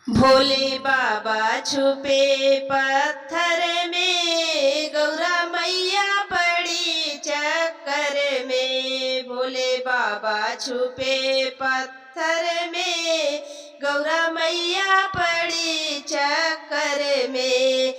भोले बाबा छुपे पत्थर में, गौरा मैया पड़ी चक्कर में। भोले बाबा छुपे पत्थर में, गौरा मैया पड़ी चक्कर में।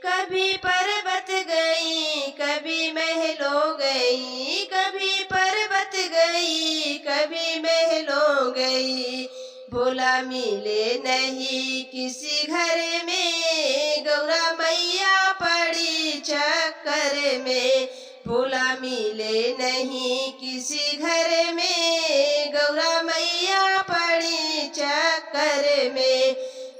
कभी पर्वत गई कभी महलों गई, कभी पर्वत गई कभी महलों गई। भोला मिले नहीं किसी घर में, गौरा मैया पड़ी चक्कर में। भोला मिले नहीं किसी घर में, गौरा मैया पड़ी चक्कर में।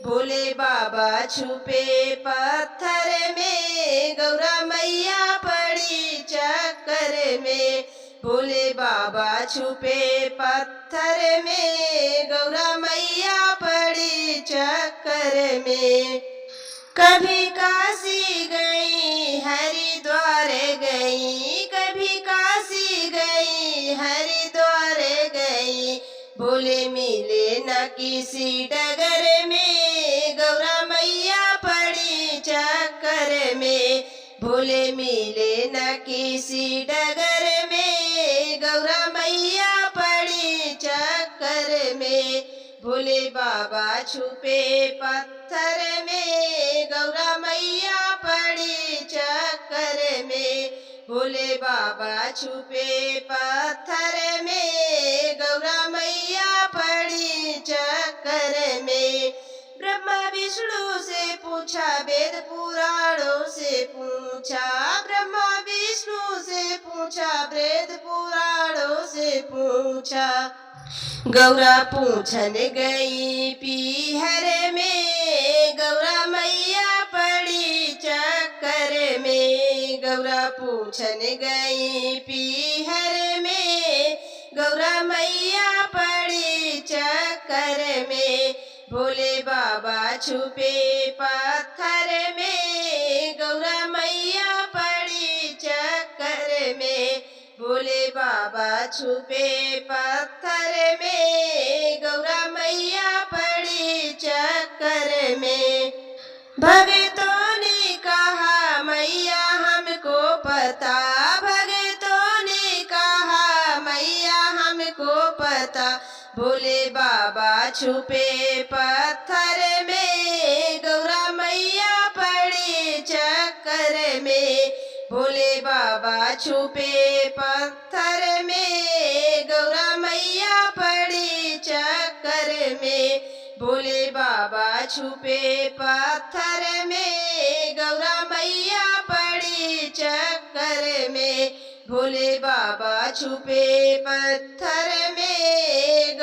भोले बाबा छुपे पत्थर में, गौरा मैया पड़ी चक्कर में। भोले बाबा छुपे पत्थर में, गौरा मैया पड़ी चक्कर में। कभी काशी गई हरिद्वार गई, कभी काशी गई हरिद्वार गई। भोले मिले न किसी डगर में, गौरा मैया पड़ी चक्कर में। भोले मिले न किसी डगर में, गौरा मैया पड़ी चक्कर में। भोले बाबा छुपे पत्थर में, गौरा मैया पड़ी चक्कर में। भोले बाबा छुपे पत्थर में, गौरा मैया पड़ी चक्कर में। ब्रह्मा विष्णु से पूछा वेद पुराणों से पूछा, ब्रह्मा विष्णु से पूछा वेद पुराणों से पूछा। गौरा पूछन गई पीहर में, गौरा मैया पड़ी चक्कर में। गौरा पूछन गई पीहर में, गौरा मैया पड़ी चक्कर में। भोले बाबा छुपे पत्थर में, गौरा मैया पड़ी चक्कर में। भोले बाबा छुपे पत्थर में, गौरा मैया पड़ी चक्कर में। भगतों ने कहा मैया हमको पता, भगतों ने कहा मैया हमको पता। भोले बाबा छुपे पत्थर में, गौरा मैया पड़ी चक्कर में। भोले बाबा छुपे पत्थर में, गौरा मैया पड़ी चक्कर में। भोले बाबा छुपे पत्थर में, गौरा मैया पड़ी चक्कर में। भोले बाबा छुपे पत्थर में,